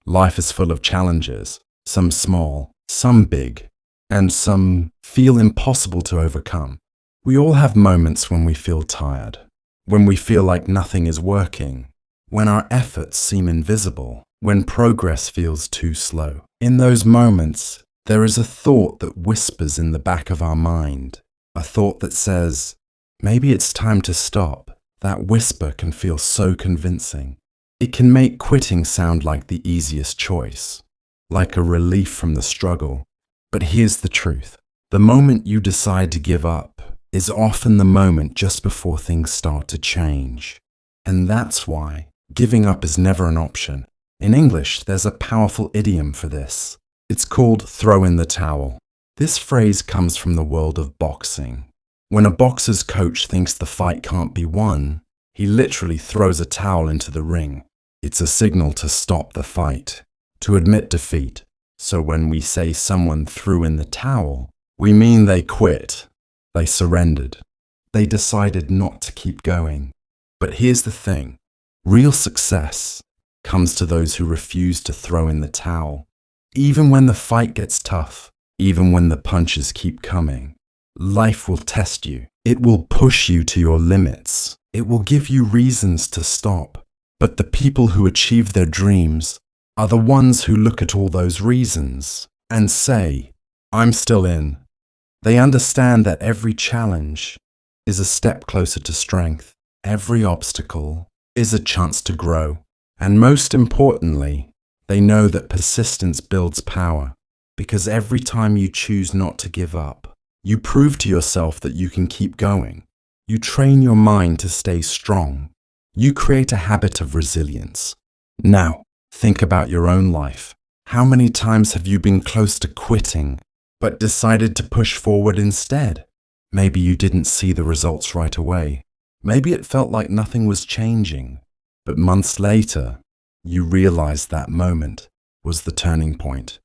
Life is full of challenges, some small, some big, and some feel impossible to overcome. We all have moments when we feel tired, when we feel like nothing is working, when our efforts seem invisible, when progress feels too slow. In those moments, there is a thought that whispers in the back of our mind, a thought that says, maybe it's time to stop. That whisper can feel so convincing. It can make quitting sound like the easiest choice, like a relief from the struggle. But here's the truth. The moment you decide to give up is often the moment just before things start to change. And that's why giving up is never an option. In English, there's a powerful idiom for this. It's called throw in the towel. This phrase comes from the world of boxing. When a boxer's coach thinks the fight can't be won, he literally throws a towel into the ring. It's a signal to stop the fight, to admit defeat. So when we say someone threw in the towel, we mean they quit. They surrendered. They decided not to keep going. But here's the thing. Real success comes to those who refuse to throw in the towel. Even when the fight gets tough, even when the punches keep coming, life will test you. It will push you to your limits. It will give you reasons to stop. But the people who achieve their dreams are the ones who look at all those reasons and say, I'm still in. They understand that every challenge is a step closer to strength. Every obstacle is a chance to grow. And most importantly, they know that persistence builds power, because every time you choose not to give up, you prove to yourself that you can keep going. You train your mind to stay strong. You create a habit of resilience. Now, think about your own life. How many times have you been close to quitting, but decided to push forward instead? Maybe you didn't see the results right away. Maybe it felt like nothing was changing. But months later, you realized that moment was the turning point.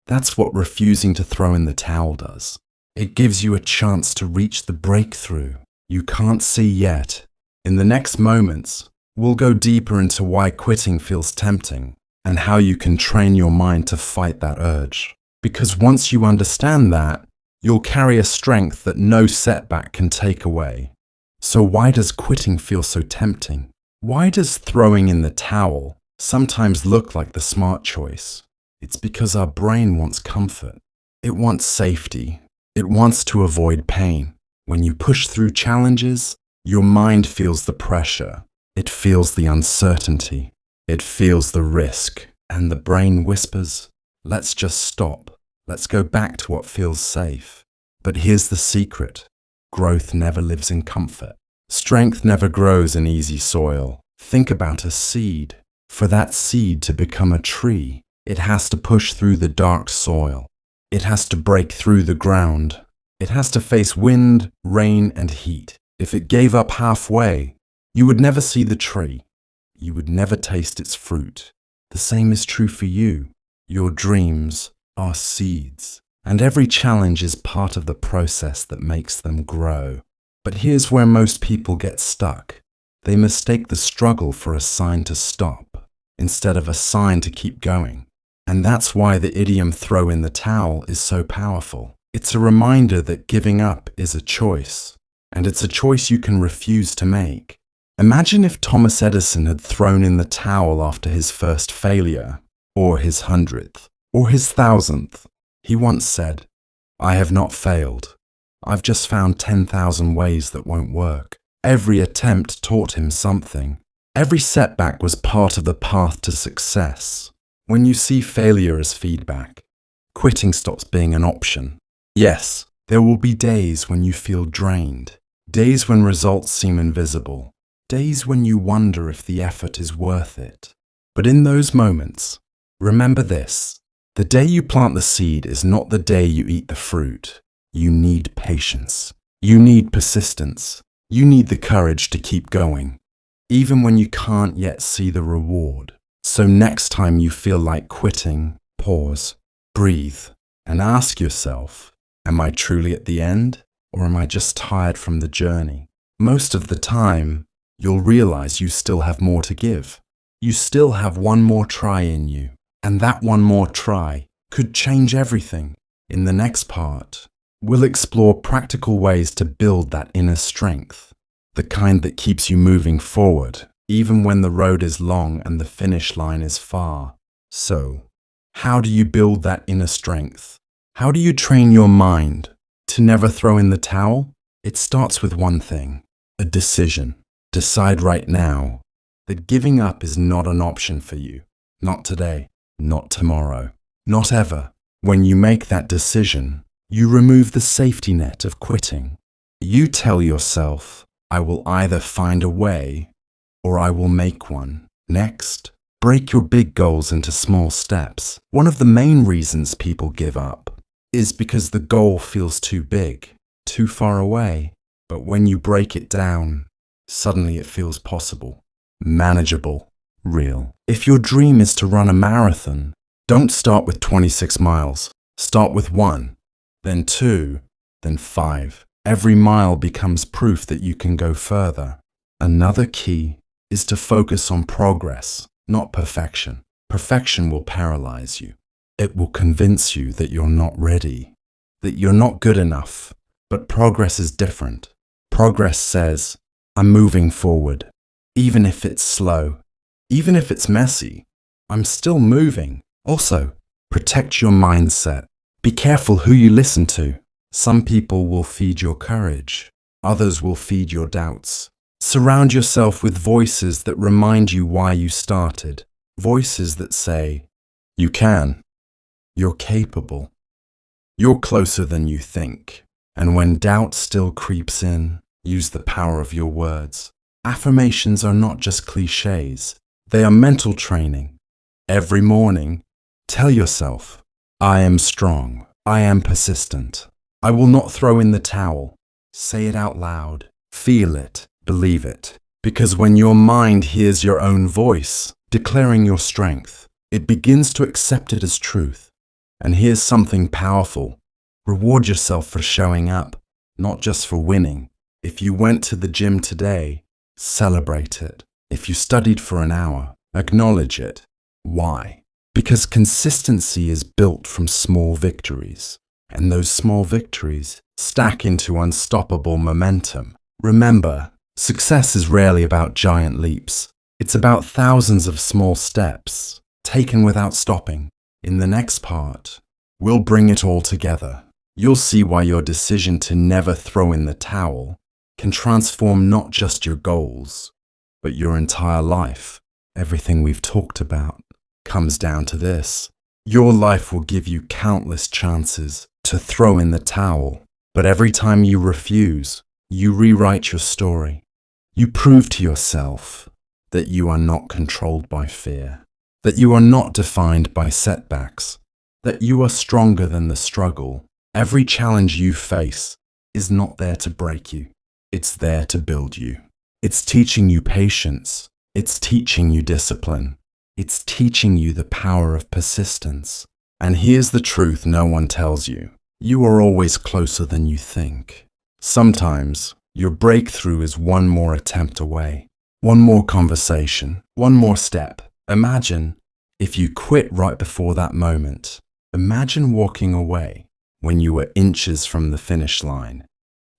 That's what refusing to throw in the towel does. It gives you a chance to reach the breakthrough you can't see yet. In the next moments, we'll go deeper into why quitting feels tempting and how you can train your mind to fight that urge. Because once you understand that, you'll carry a strength that no setback can take away. So why does quitting feel so tempting? Why does throwing in the towel sometimes look like the smart choice? It's because our brain wants comfort. It wants safety. It wants to avoid pain. When you push through challenges, your mind feels the pressure. It feels the uncertainty. It feels the risk. And the brain whispers, let's just stop. Let's go back to what feels safe. But here's the secret. Growth never lives in comfort. Strength never grows in easy soil. Think about a seed. For that seed to become a tree, it has to push through the dark soil. It has to break through the ground. It has to face wind, rain, and heat. If it gave up halfway, you would never see the tree. You would never taste its fruit. The same is true for you. Your dreams are seeds, and every challenge is part of the process that makes them grow. But here's where most people get stuck. They mistake the struggle for a sign to stop, instead of a sign to keep going. And that's why the idiom throw in the towel is so powerful. It's a reminder that giving up is a choice, and it's a choice you can refuse to make. Imagine if Thomas Edison had thrown in the towel after his first failure, or his 100th, or his 1000th. He once said, I have not failed. I've just found 10,000 ways that won't work. Every attempt taught him something. Every setback was part of the path to success. When you see failure as feedback, quitting stops being an option. Yes, there will be days when you feel drained, days when results seem invisible, days when you wonder if the effort is worth it. But in those moments, remember this. The day you plant the seed is not the day you eat the fruit. You need patience. You need persistence. You need the courage to keep going, even when you can't yet see the reward. So next time you feel like quitting, pause, breathe, and ask yourself, am I truly at the end, or am I just tired from the journey? Most of the time, you'll realize you still have more to give. You still have one more try in you. And that one more try could change everything. In the next part, we'll explore practical ways to build that inner strength, the kind that keeps you moving forward, even when the road is long and the finish line is far. So, how do you build that inner strength? How do you train your mind to never throw in the towel? It starts with one thing, a decision. Decide right now that giving up is not an option for you. Not today, not tomorrow, not ever. When you make that decision, you remove the safety net of quitting. You tell yourself, I will either find a way or I will make one. Next, break your big goals into small steps. One of the main reasons people give up is because the goal feels too big, too far away. But when you break it down, suddenly it feels possible, manageable, real. If your dream is to run a marathon, don't start with 26 miles. Start with 1, then 2, then 5. Every mile becomes proof that you can go further. Another key is to focus on progress, not perfection. Perfection will paralyze you. It will convince you that you're not ready, that you're not good enough. But progress is different. Progress says, I'm moving forward. Even if it's slow, even if it's messy, I'm still moving. Also, protect your mindset. Be careful who you listen to. Some people will feed your courage. Others will feed your doubts. Surround yourself with voices that remind you why you started. Voices that say, you can. You're capable. You're closer than you think. And when doubt still creeps in, use the power of your words. Affirmations are not just cliches. They are mental training. Every morning, tell yourself, I am strong. I am persistent. I will not throw in the towel. Say it out loud. Feel it. Believe it. Because when your mind hears your own voice, declaring your strength, it begins to accept it as truth. And here's something powerful. Reward yourself for showing up, not just for winning. If you went to the gym today, celebrate it. If you studied for an hour, acknowledge it. Why? Because consistency is built from small victories, and those small victories stack into unstoppable momentum. Remember, success is rarely about giant leaps. It's about thousands of small steps, taken without stopping. In the next part, we'll bring it all together. You'll see why your decision to never throw in the towel can transform not just your goals, but your entire life. Everything we've talked about comes down to this. Your life will give you countless chances to throw in the towel, but every time you refuse, you rewrite your story. You prove to yourself that you are not controlled by fear, that you are not defined by setbacks, that you are stronger than the struggle. Every challenge you face is not there to break you. It's there to build you. It's teaching you patience. It's teaching you discipline. It's teaching you the power of persistence. And here's the truth no one tells you. You are always closer than you think. Sometimes your breakthrough is one more attempt away, one more conversation, one more step. Imagine if you quit right before that moment. Imagine walking away when you were inches from the finish line.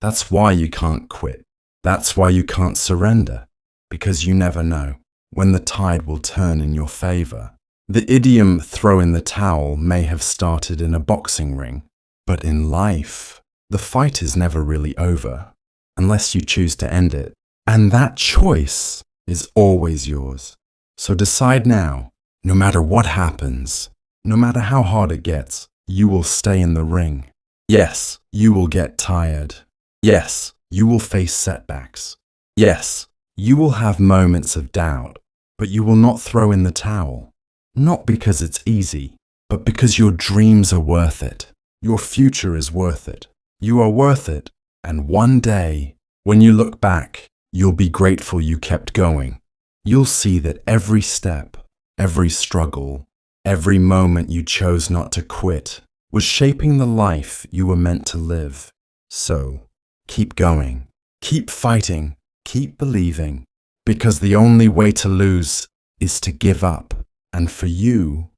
That's why you can't quit. That's why you can't surrender, because you never know when the tide will turn in your favor. The idiom throw in the towel may have started in a boxing ring, but in life, the fight is never really over unless you choose to end it. And that choice is always yours. So decide now, no matter what happens, no matter how hard it gets, you will stay in the ring. Yes, you will get tired. Yes, you will face setbacks. Yes, you will have moments of doubt, but you will not throw in the towel. Not because it's easy, but because your dreams are worth it. Your future is worth it. You are worth it. And one day, when you look back, you'll be grateful you kept going. You'll see that every step, every struggle, every moment you chose not to quit was shaping the life you were meant to live. So, keep going, keep fighting, keep believing, because the only way to lose is to give up. And for you,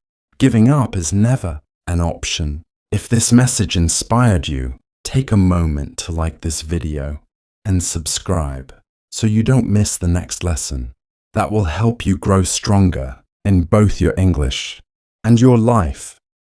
Giving up is never an option. If this message inspired you, take a moment to like this video and subscribe so you don't miss the next lesson. That will help you grow stronger in both your English and your life.